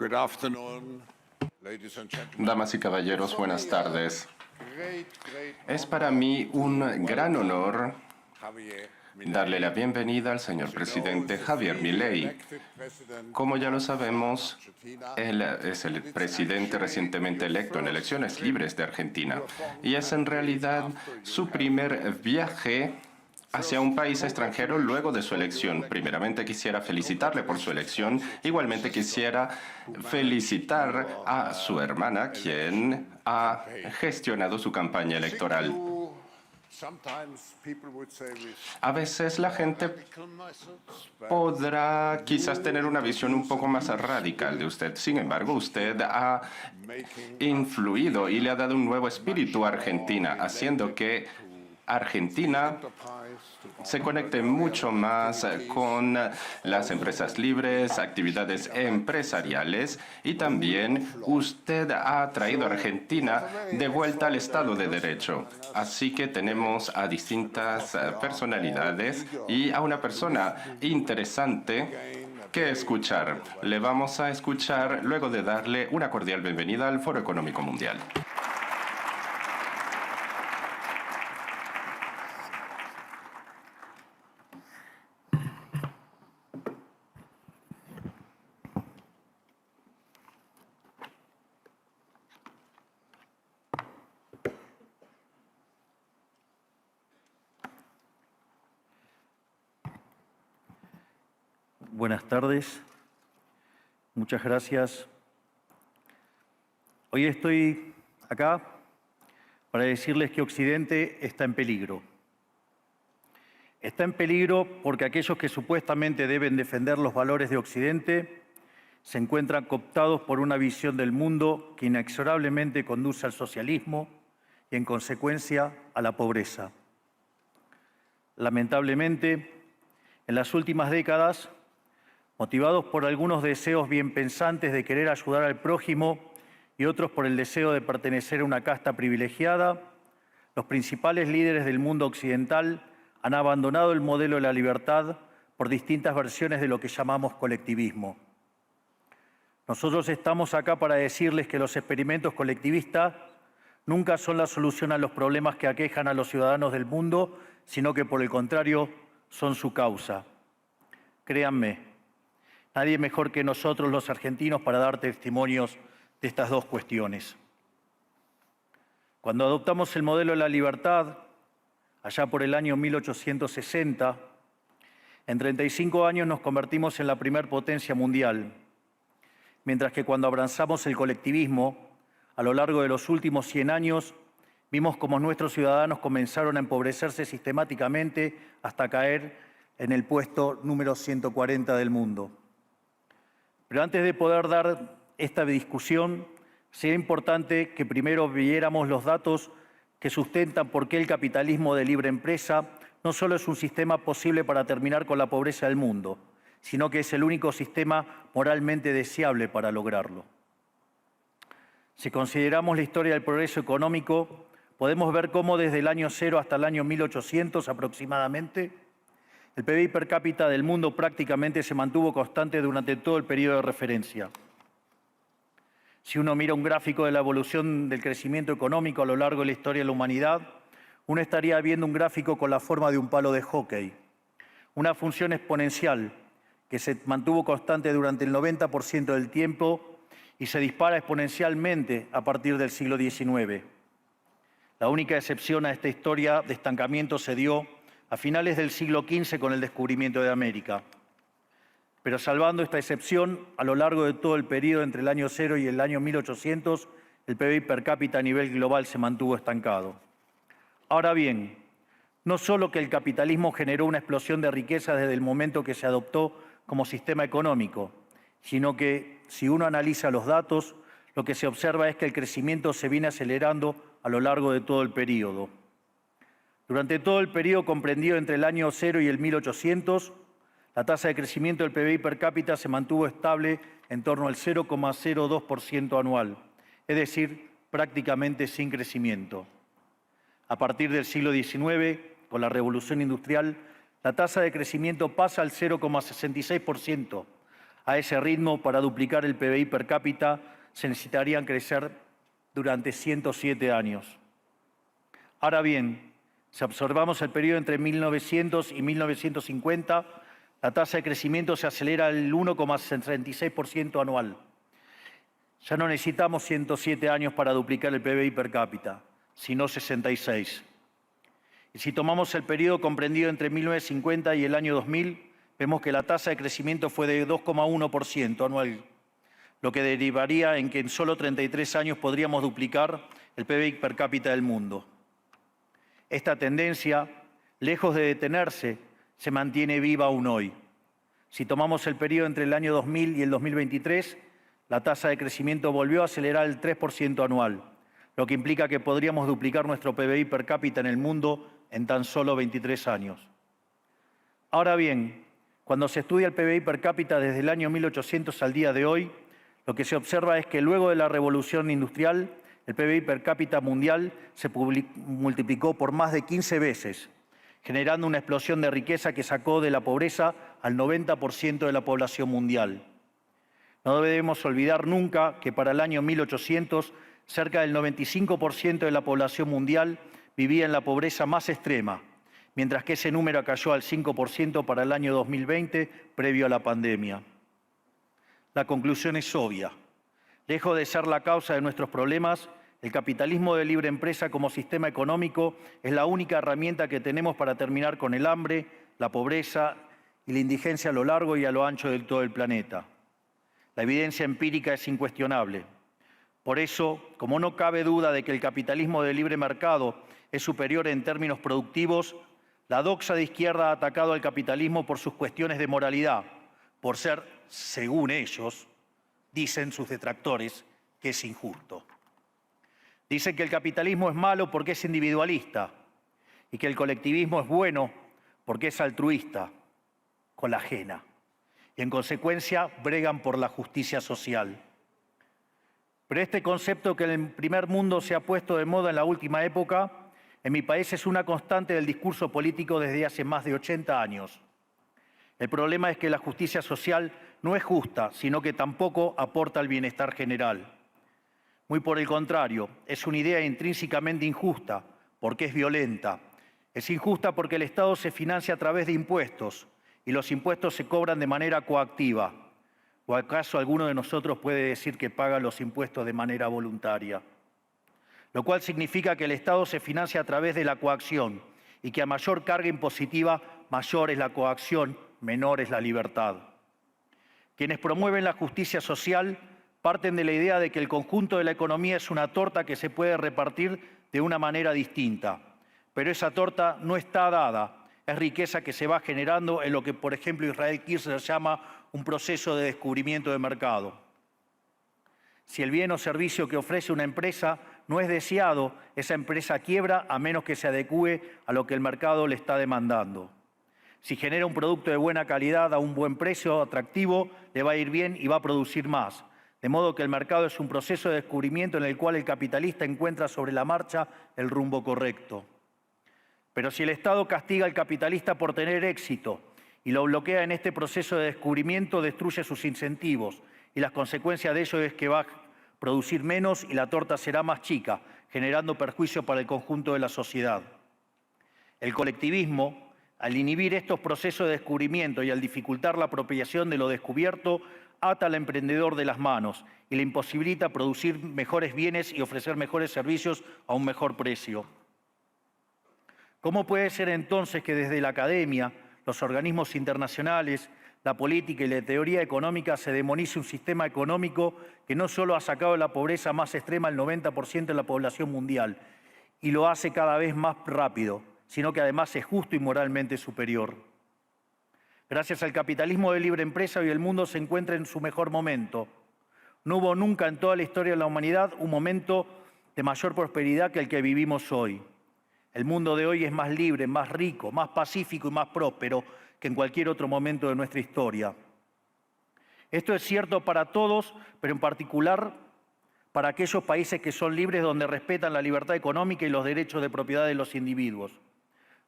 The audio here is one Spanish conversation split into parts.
Good afternoon, ladies and gentlemen. Damas y caballeros, buenas tardes. Es para mí un gran honor darle la bienvenida al señor presidente Javier Milei. Como ya lo sabemos, él es el presidente recientemente electo en elecciones libres de Argentina y es en realidad su primer viaje hacia un país extranjero luego de su elección. Primeramente quisiera felicitarle por su elección. Igualmente quisiera felicitar a su hermana, quien ha gestionado su campaña electoral. A veces la gente podrá quizás tener una visión un poco más radical de usted. Sin embargo, usted ha influido y le ha dado un nuevo espíritu a Argentina, haciendo que Argentina se conecte mucho más con las empresas libres, actividades empresariales, y también usted ha traído a Argentina de vuelta al Estado de Derecho. Así que tenemos a distintas personalidades y a una persona interesante que escuchar. Le vamos a escuchar luego de darle una cordial bienvenida al Foro Económico Mundial. Buenas tardes. Muchas gracias. Hoy estoy acá para decirles que Occidente está en peligro. Está en peligro porque aquellos que supuestamente deben defender los valores de Occidente se encuentran cooptados por una visión del mundo que inexorablemente conduce al socialismo y, en consecuencia, a la pobreza. Lamentablemente, en las últimas décadas, motivados por algunos deseos bien pensantes de querer ayudar al prójimo y otros por el deseo de pertenecer a una casta privilegiada, los principales líderes del mundo occidental han abandonado el modelo de la libertad por distintas versiones de lo que llamamos colectivismo. Nosotros estamos acá para decirles que los experimentos colectivistas nunca son la solución a los problemas que aquejan a los ciudadanos del mundo, sino que, por el contrario, son su causa. Créanme, nadie mejor que nosotros los argentinos para dar testimonios de estas dos cuestiones. Cuando adoptamos el modelo de la libertad, allá por el año 1860, en 35 años nos convertimos en la primer potencia mundial, mientras que cuando abrazamos el colectivismo, a lo largo de los últimos 100 años, vimos cómo nuestros ciudadanos comenzaron a empobrecerse sistemáticamente hasta caer en el puesto número 140 del mundo. Pero antes de poder dar esta discusión, sería importante que primero viéramos los datos que sustentan por qué el capitalismo de libre empresa no solo es un sistema posible para terminar con la pobreza del mundo, sino que es el único sistema moralmente deseable para lograrlo. Si consideramos la historia del progreso económico, podemos ver cómo desde el año 0 hasta el año 1800 aproximadamente, el PBI per cápita del mundo prácticamente se mantuvo constante durante todo el periodo de referencia. Si uno mira un gráfico de la evolución del crecimiento económico a lo largo de la historia de la humanidad, uno estaría viendo un gráfico con la forma de un palo de hockey, una función exponencial que se mantuvo constante durante el 90% del tiempo y se dispara exponencialmente a partir del siglo XIX. La única excepción a esta historia de estancamiento se dio a finales del siglo XV con el descubrimiento de América. Pero salvando esta excepción, a lo largo de todo el periodo entre el año 0 y el año 1800, el PBI per cápita a nivel global se mantuvo estancado. Ahora bien, no solo que el capitalismo generó una explosión de riqueza desde el momento que se adoptó como sistema económico, sino que, si uno analiza los datos, lo que se observa es que el crecimiento se viene acelerando a lo largo de todo el periodo. Durante todo el periodo comprendido entre el año 0 y el 1800, la tasa de crecimiento del PBI per cápita se mantuvo estable en torno al 0,02% anual, es decir, prácticamente sin crecimiento. A partir del siglo XIX, con la Revolución Industrial, la tasa de crecimiento pasa al 0,66%, A ese ritmo, para duplicar el PBI per cápita, se necesitarían crecer durante 107 años. Ahora bien, si observamos el periodo entre 1900 y 1950, la tasa de crecimiento se acelera al 1,36% anual. Ya no necesitamos 107 años para duplicar el PBI per cápita, sino 66. Y si tomamos el periodo comprendido entre 1950 y el año 2000, vemos que la tasa de crecimiento fue de 2,1% anual, lo que derivaría en que en solo 33 años podríamos duplicar el PBI per cápita del mundo. Esta tendencia, lejos de detenerse, se mantiene viva aún hoy. Si tomamos el periodo entre el año 2000 y el 2023, la tasa de crecimiento volvió a acelerar el 3% anual, lo que implica que podríamos duplicar nuestro PBI per cápita en el mundo en tan solo 23 años. Ahora bien, cuando se estudia el PBI per cápita desde el año 1800 al día de hoy, lo que se observa es que luego de la revolución industrial, el PBI per cápita mundial se multiplicó por más de 15 veces, generando una explosión de riqueza que sacó de la pobreza al 90% de la población mundial. No debemos olvidar nunca que para el año 1800, cerca del 95% de la población mundial vivía en la pobreza más extrema, mientras que ese número cayó al 5% para el año 2020, previo a la pandemia. La conclusión es obvia. Lejos de ser la causa de nuestros problemas, el capitalismo de libre empresa como sistema económico es la única herramienta que tenemos para terminar con el hambre, la pobreza y la indigencia a lo largo y a lo ancho de todo el planeta. La evidencia empírica es incuestionable. Por eso, como no cabe duda de que el capitalismo de libre mercado es superior en términos productivos, la doxa de izquierda ha atacado al capitalismo por sus cuestiones de moralidad, por ser, según ellos, dicen sus detractores, que es injusto. Dicen que el capitalismo es malo porque es individualista y que el colectivismo es bueno porque es altruista, con la ajena. Y en consecuencia bregan por la justicia social. Pero este concepto que en el primer mundo se ha puesto de moda en la última época, en mi país es una constante del discurso político desde hace más de 80 años. El problema es que la justicia social no es justa, sino que tampoco aporta al bienestar general. Muy por el contrario, es una idea intrínsecamente injusta, porque es violenta. Es injusta porque el Estado se financia a través de impuestos, y los impuestos se cobran de manera coactiva. ¿O acaso alguno de nosotros puede decir que paga los impuestos de manera voluntaria? Lo cual significa que el Estado se financia a través de la coacción y que a mayor carga impositiva, mayor es la coacción, menor es la libertad. Quienes promueven la justicia social parten de la idea de que el conjunto de la economía es una torta que se puede repartir de una manera distinta. Pero esa torta no está dada. Es riqueza que se va generando en lo que, por ejemplo, Israel Kirzler llama un proceso de descubrimiento de mercado. Si el bien o servicio que ofrece una empresa no es deseado, esa empresa quiebra a menos que se adecúe a lo que el mercado le está demandando. Si genera un producto de buena calidad a un buen precio atractivo, le va a ir bien y va a producir más. De modo que el mercado es un proceso de descubrimiento en el cual el capitalista encuentra sobre la marcha el rumbo correcto. Pero si el Estado castiga al capitalista por tener éxito y lo bloquea en este proceso de descubrimiento, destruye sus incentivos y las consecuencias de ello es que va a producir menos y la torta será más chica, generando perjuicio para el conjunto de la sociedad. El colectivismo, al inhibir estos procesos de descubrimiento y al dificultar la apropiación de lo descubierto, ata al emprendedor de las manos y le imposibilita producir mejores bienes y ofrecer mejores servicios a un mejor precio. ¿Cómo puede ser entonces que desde la academia, los organismos internacionales, la política y la teoría económica se demonice un sistema económico que no solo ha sacado de la pobreza más extrema al 90% de la población mundial y lo hace cada vez más rápido, sino que además es justo y moralmente superior? Gracias al capitalismo de libre empresa, hoy el mundo se encuentra en su mejor momento. No hubo nunca en toda la historia de la humanidad un momento de mayor prosperidad que el que vivimos hoy. El mundo de hoy es más libre, más rico, más pacífico y más próspero que en cualquier otro momento de nuestra historia. Esto es cierto para todos, pero en particular para aquellos países que son libres, donde respetan la libertad económica y los derechos de propiedad de los individuos.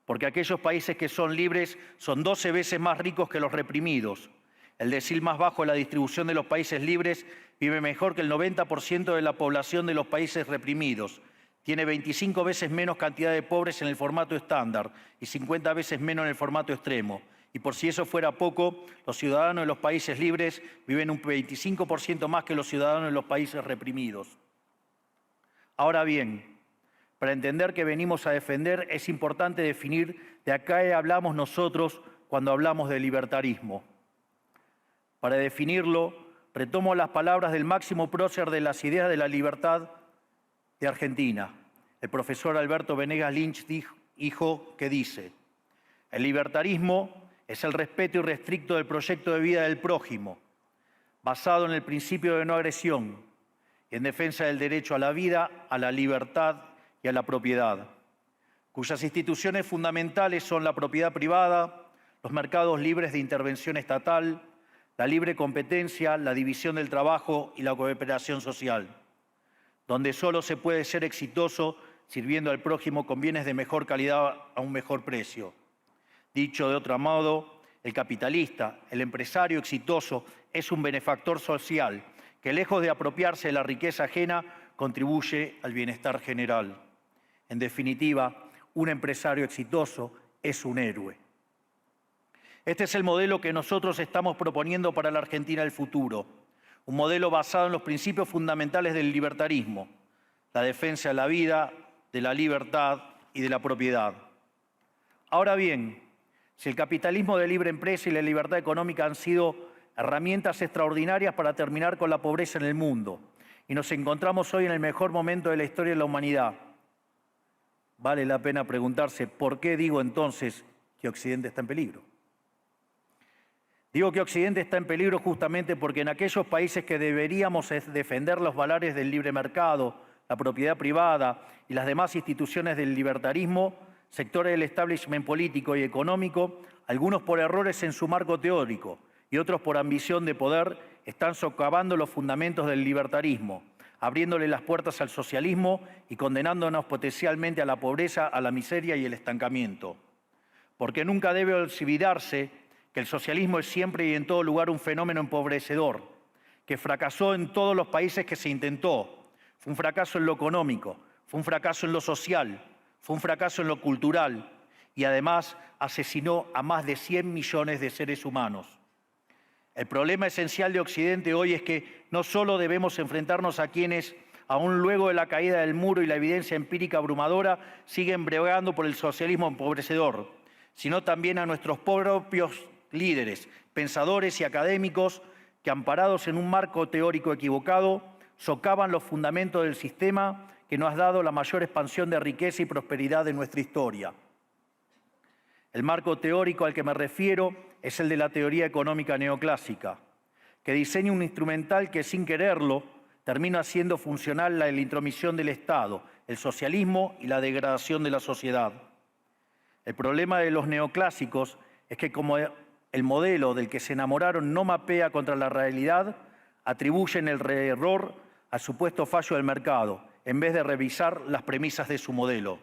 Porque aquellos países que son libres son 12 veces más ricos que los reprimidos. El decil más bajo de la distribución de los países libres vive mejor que el 90% de la población de los países reprimidos. Tiene 25 veces menos cantidad de pobres en el formato estándar y 50 veces menos en el formato extremo. Y por si eso fuera poco, los ciudadanos de los países libres viven un 25% más que los ciudadanos de los países reprimidos. Ahora bien, para entender qué venimos a defender es importante definir de a qué hablamos nosotros cuando hablamos de libertarismo. Para definirlo, retomo las palabras del máximo prócer de las ideas de la libertad de Argentina, el profesor Alberto Venegas Lynch, dijo que dice: el libertarismo es el respeto irrestricto del proyecto de vida del prójimo, basado en el principio de no agresión y en defensa del derecho a la vida, a la libertad y a la propiedad, cuyas instituciones fundamentales son la propiedad privada, los mercados libres de intervención estatal, la libre competencia, la división del trabajo y la cooperación social, donde solo se puede ser exitoso sirviendo al prójimo con bienes de mejor calidad a un mejor precio. Dicho de otro modo, el capitalista, el empresario exitoso, es un benefactor social que, lejos de apropiarse de la riqueza ajena, contribuye al bienestar general. En definitiva, un empresario exitoso es un héroe. Este es el modelo que nosotros estamos proponiendo para la Argentina del futuro, un modelo basado en los principios fundamentales del libertarismo, la defensa de la vida, de la libertad y de la propiedad. Ahora bien, si el capitalismo de libre empresa y la libertad económica han sido herramientas extraordinarias para terminar con la pobreza en el mundo, y nos encontramos hoy en el mejor momento de la historia de la humanidad, vale la pena preguntarse por qué digo entonces que Occidente está en peligro. Digo que Occidente está en peligro justamente porque en aquellos países que deberíamos defender los valores del libre mercado, la propiedad privada y las demás instituciones del libertarismo, sectores del establishment político y económico, algunos por errores en su marco teórico y otros por ambición de poder, están socavando los fundamentos del libertarismo, abriéndole las puertas al socialismo y condenándonos potencialmente a la pobreza, a la miseria y el estancamiento. Porque nunca debe olvidarse que el socialismo es siempre y en todo lugar un fenómeno empobrecedor, que fracasó en todos los países que se intentó. Fue un fracaso en lo económico, fue un fracaso en lo social, fue un fracaso en lo cultural y además asesinó a más de 100 millones de seres humanos. El problema esencial de Occidente hoy es que no solo debemos enfrentarnos a quienes, aún luego de la caída del muro y la evidencia empírica abrumadora, siguen bregando por el socialismo empobrecedor, sino también a nuestros propios líderes, pensadores y académicos que, amparados en un marco teórico equivocado, socavan los fundamentos del sistema que nos ha dado la mayor expansión de riqueza y prosperidad de nuestra historia. El marco teórico al que me refiero es el de la teoría económica neoclásica, que diseña un instrumental que, sin quererlo, termina haciendo funcional la intromisión del Estado, el socialismo y la degradación de la sociedad. El problema de los neoclásicos es que, como el modelo del que se enamoraron no mapea contra la realidad, atribuyen el error al supuesto fallo del mercado, en vez de revisar las premisas de su modelo.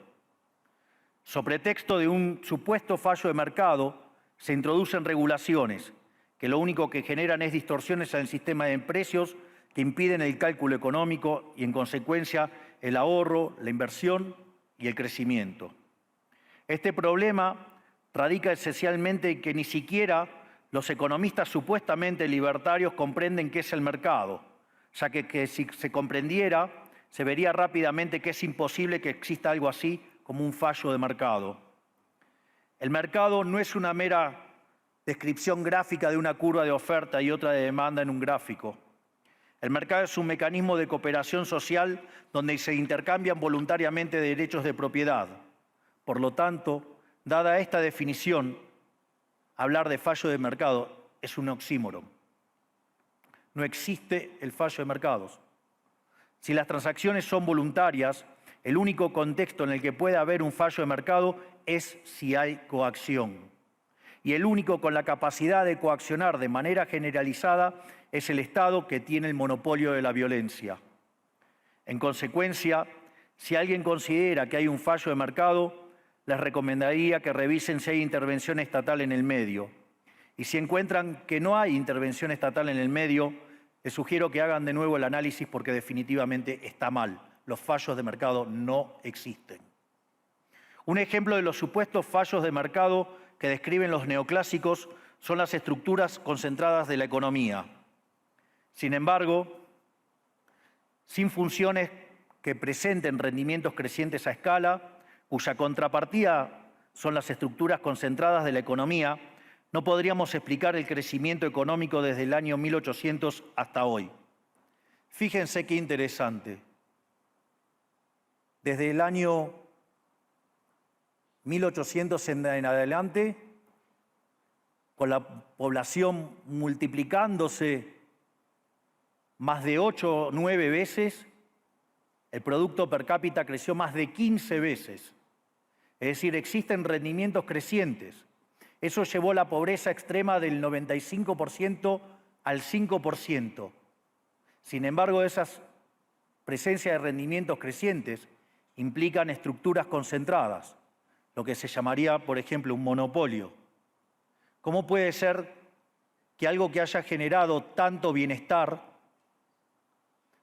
Sobre pretexto de un supuesto fallo de mercado, se introducen regulaciones que lo único que generan es distorsiones en el sistema de precios que impiden el cálculo económico y, en consecuencia, el ahorro, la inversión y el crecimiento. Este problema radica esencialmente en que ni siquiera los economistas supuestamente libertarios comprenden qué es el mercado, ya que si se comprendiera, se vería rápidamente que es imposible que exista algo así como un fallo de mercado. El mercado no es una mera descripción gráfica de una curva de oferta y otra de demanda en un gráfico. El mercado es un mecanismo de cooperación social donde se intercambian voluntariamente derechos de propiedad. Por lo tanto, dada esta definición, hablar de fallo de mercado es un oxímoron. No existe el fallo de mercados. Si las transacciones son voluntarias, el único contexto en el que puede haber un fallo de mercado es si hay coacción. Y el único con la capacidad de coaccionar de manera generalizada es el Estado, que tiene el monopolio de la violencia. En consecuencia, si alguien considera que hay un fallo de mercado, les recomendaría que revisen si hay intervención estatal en el medio Y si encuentran que no hay intervención estatal en el medio, les sugiero que hagan de nuevo el análisis porque definitivamente está mal. Los fallos de mercado no existen. Un ejemplo de los supuestos fallos de mercado que describen los neoclásicos son las estructuras concentradas de la economía. Sin embargo, sin funciones que presenten rendimientos crecientes a escala, cuya contrapartida son las estructuras concentradas de la economía, no podríamos explicar el crecimiento económico desde el año 1800 hasta hoy. Fíjense qué interesante. Desde el año 1800 en adelante, con la población multiplicándose más de 8 o 9 veces, el Producto Per cápita creció más de 15 veces. Es decir, existen rendimientos crecientes. Eso llevó la pobreza extrema del 95% al 5%. Sin embargo, esas presencias de rendimientos crecientes implican estructuras concentradas, lo que se llamaría, por ejemplo, un monopolio. ¿Cómo puede ser que algo que haya generado tanto bienestar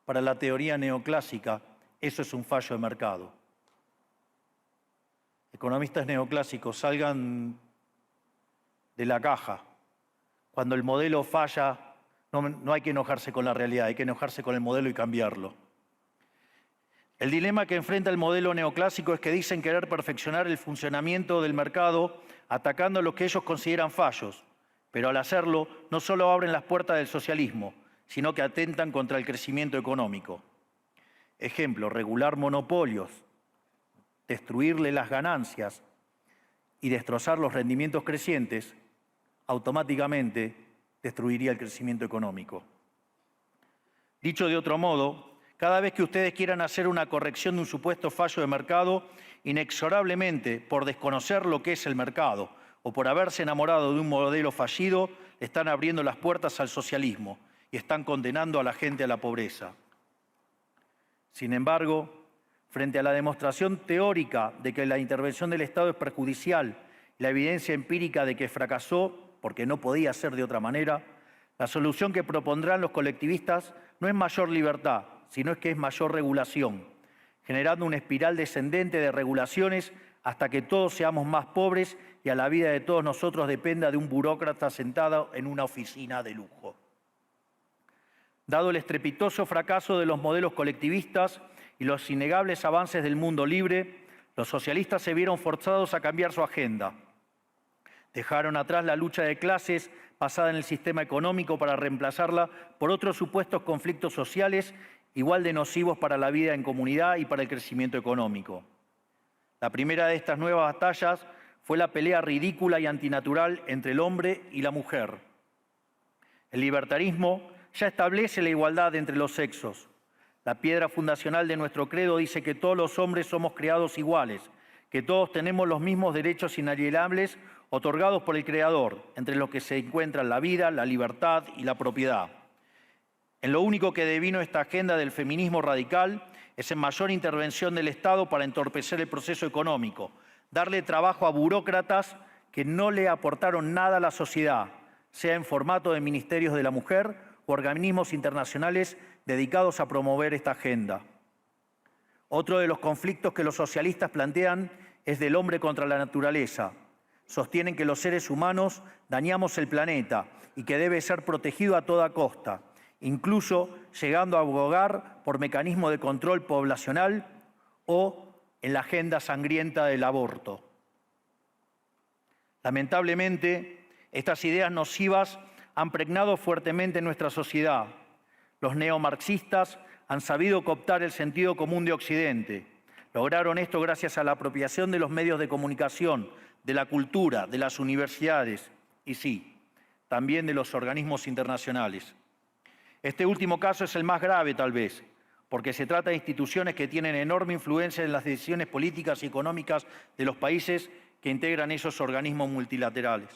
para la teoría neoclásica, eso es un fallo de mercado? Economistas neoclásicos, salgan de la caja. Cuando el modelo falla, no hay que enojarse con la realidad, hay que enojarse con el modelo y cambiarlo. El dilema que enfrenta el modelo neoclásico es que dicen querer perfeccionar el funcionamiento del mercado atacando lo que ellos consideran fallos, pero al hacerlo no solo abren las puertas del socialismo, sino que atentan contra el crecimiento económico. Ejemplo, regular monopolios, destruirle las ganancias y destrozar los rendimientos crecientes, automáticamente destruiría el crecimiento económico. Dicho de otro modo, cada vez que ustedes quieran hacer una corrección de un supuesto fallo de mercado, inexorablemente, por desconocer lo que es el mercado o por haberse enamorado de un modelo fallido, están abriendo las puertas al socialismo y están condenando a la gente a la pobreza. Sin embargo, frente a la demostración teórica de que la intervención del Estado es perjudicial, la evidencia empírica de que fracasó porque no podía ser de otra manera, la solución que propondrán los colectivistas no es mayor libertad, sino es que es mayor regulación, generando una espiral descendente de regulaciones hasta que todos seamos más pobres y a la vida de todos nosotros dependa de un burócrata sentado en una oficina de lujo. Dado el estrepitoso fracaso de los modelos colectivistas y los innegables avances del mundo libre, los socialistas se vieron forzados a cambiar su agenda. Dejaron atrás la lucha de clases basada en el sistema económico para reemplazarla por otros supuestos conflictos sociales igual de nocivos para la vida en comunidad y para el crecimiento económico. La primera de estas nuevas batallas fue la pelea ridícula y antinatural entre el hombre y la mujer. El libertarismo ya establece la igualdad entre los sexos. La piedra fundacional de nuestro credo dice que todos los hombres somos creados iguales, que todos tenemos los mismos derechos inalienables otorgados por el Creador, entre los que se encuentran la vida, la libertad y la propiedad. En lo único que devino esta agenda del feminismo radical es en mayor intervención del Estado para entorpecer el proceso económico, darle trabajo a burócratas que no le aportaron nada a la sociedad, sea en formato de ministerios de la mujer o organismos internacionales dedicados a promover esta agenda. Otro de los conflictos que los socialistas plantean es del hombre contra la naturaleza. Sostienen que los seres humanos dañamos el planeta y que debe ser protegido a toda costa, incluso llegando a abogar por mecanismos de control poblacional o en la agenda sangrienta del aborto. Lamentablemente, estas ideas nocivas han pregnado fuertemente en nuestra sociedad. Los neomarxistas han sabido cooptar el sentido común de Occidente. Lograron esto gracias a la apropiación de los medios de comunicación, de la cultura, de las universidades y sí, también de los organismos internacionales. Este último caso es el más grave, tal vez, porque se trata de instituciones que tienen enorme influencia en las decisiones políticas y económicas de los países que integran esos organismos multilaterales.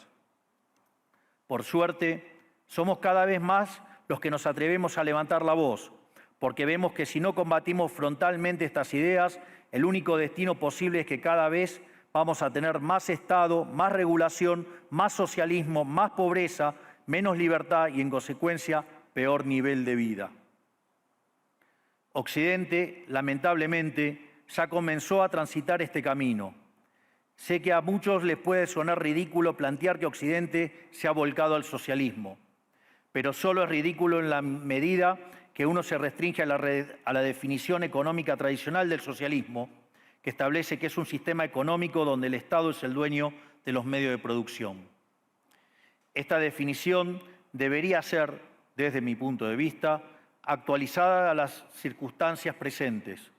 Por suerte, somos cada vez más los que nos atrevemos a levantar la voz, porque vemos que si no combatimos frontalmente estas ideas, el único destino posible es que cada vez vamos a tener más Estado, más regulación, más socialismo, más pobreza, menos libertad y, en consecuencia, peor nivel de vida. Occidente, lamentablemente, ya comenzó a transitar este camino. Sé que a muchos les puede sonar ridículo plantear que Occidente se ha volcado al socialismo, pero solo es ridículo en la medida que uno se restringe a la definición económica tradicional del socialismo, que establece que es un sistema económico donde el Estado es el dueño de los medios de producción. Esta definición debería ser, desde mi punto de vista, actualizada a las circunstancias presentes.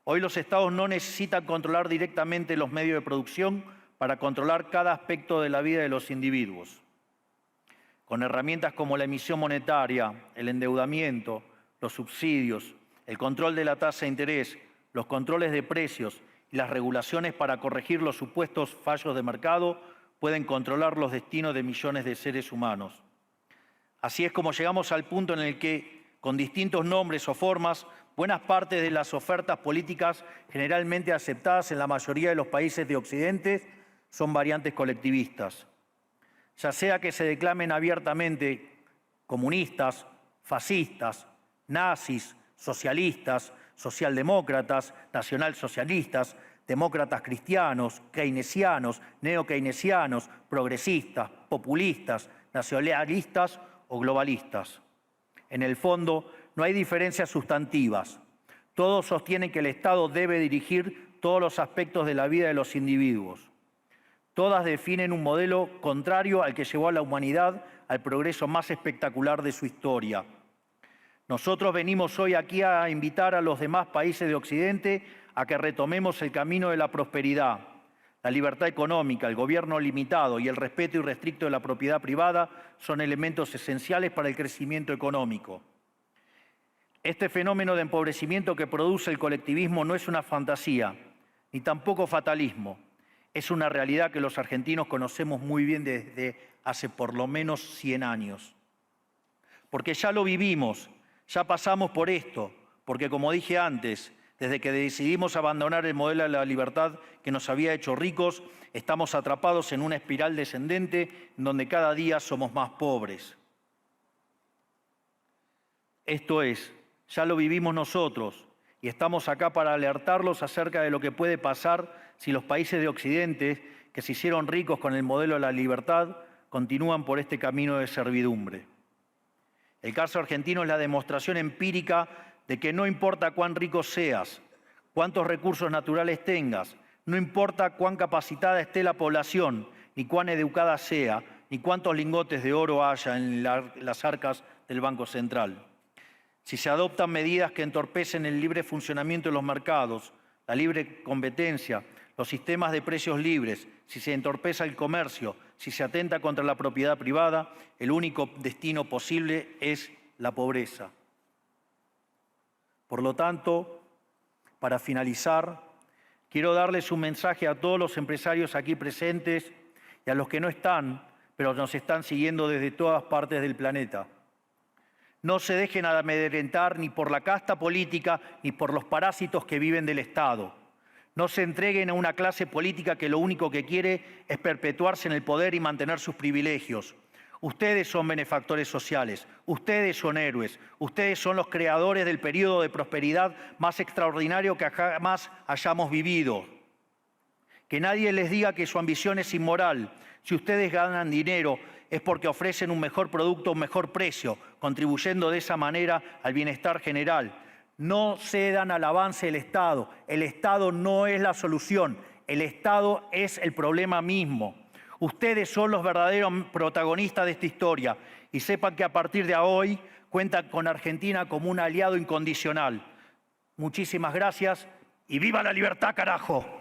Hoy los Estados no necesitan controlar directamente los medios de producción para controlar cada aspecto de la vida de los individuos. Con herramientas como la emisión monetaria, el endeudamiento, los subsidios, el control de la tasa de interés, los controles de precios y las regulaciones para corregir los supuestos fallos de mercado, pueden controlar los destinos de millones de seres humanos. Así es como llegamos al punto en el que, con distintos nombres o formas, buenas partes de las ofertas políticas generalmente aceptadas en la mayoría de los países de Occidente son variantes colectivistas. Ya sea que se declamen abiertamente comunistas, fascistas, nazis, socialistas, socialdemócratas, nacionalsocialistas, demócratas cristianos, keynesianos, neokeynesianos, progresistas, populistas, nacionalistas o globalistas. En el fondo, no hay diferencias sustantivas. Todos sostienen que el Estado debe dirigir todos los aspectos de la vida de los individuos. Todas definen un modelo contrario al que llevó a la humanidad al progreso más espectacular de su historia. Nosotros venimos hoy aquí a invitar a los demás países de Occidente a que retomemos el camino de la prosperidad. La libertad económica, el gobierno limitado y el respeto irrestricto de la propiedad privada son elementos esenciales para el crecimiento económico. Este fenómeno de empobrecimiento que produce el colectivismo no es una fantasía, ni tampoco fatalismo. Es una realidad que los argentinos conocemos muy bien desde hace por lo menos 100 años. Porque ya lo vivimos, ya pasamos por esto, porque como dije antes, desde que decidimos abandonar el modelo de la libertad que nos había hecho ricos, estamos atrapados en una espiral descendente en donde cada día somos más pobres. Esto es, ya lo vivimos nosotros y estamos acá para alertarlos acerca de lo que puede pasar si los países de Occidente, que se hicieron ricos con el modelo de la libertad, continúan por este camino de servidumbre. El caso argentino es la demostración empírica de que no importa cuán rico seas, cuántos recursos naturales tengas, no importa cuán capacitada esté la población, ni cuán educada sea, ni cuántos lingotes de oro haya en las arcas del Banco Central. Si se adoptan medidas que entorpecen el libre funcionamiento de los mercados, la libre competencia, los sistemas de precios libres, si se entorpece el comercio, si se atenta contra la propiedad privada, el único destino posible es la pobreza. Por lo tanto, para finalizar, quiero darles un mensaje a todos los empresarios aquí presentes y a los que no están, pero nos están siguiendo desde todas partes del planeta. No se dejen amedrentar ni por la casta política ni por los parásitos que viven del Estado. No se entreguen a una clase política que lo único que quiere es perpetuarse en el poder y mantener sus privilegios. Ustedes son benefactores sociales, ustedes son héroes, ustedes son los creadores del periodo de prosperidad más extraordinario que jamás hayamos vivido. Que nadie les diga que su ambición es inmoral. Si ustedes ganan dinero es porque ofrecen un mejor producto a un mejor precio, contribuyendo de esa manera al bienestar general. No cedan al avance del Estado. El Estado no es la solución. El Estado es el problema mismo. Ustedes son los verdaderos protagonistas de esta historia y sepan que a partir de hoy cuentan con Argentina como un aliado incondicional. Muchísimas gracias y ¡viva la libertad, carajo!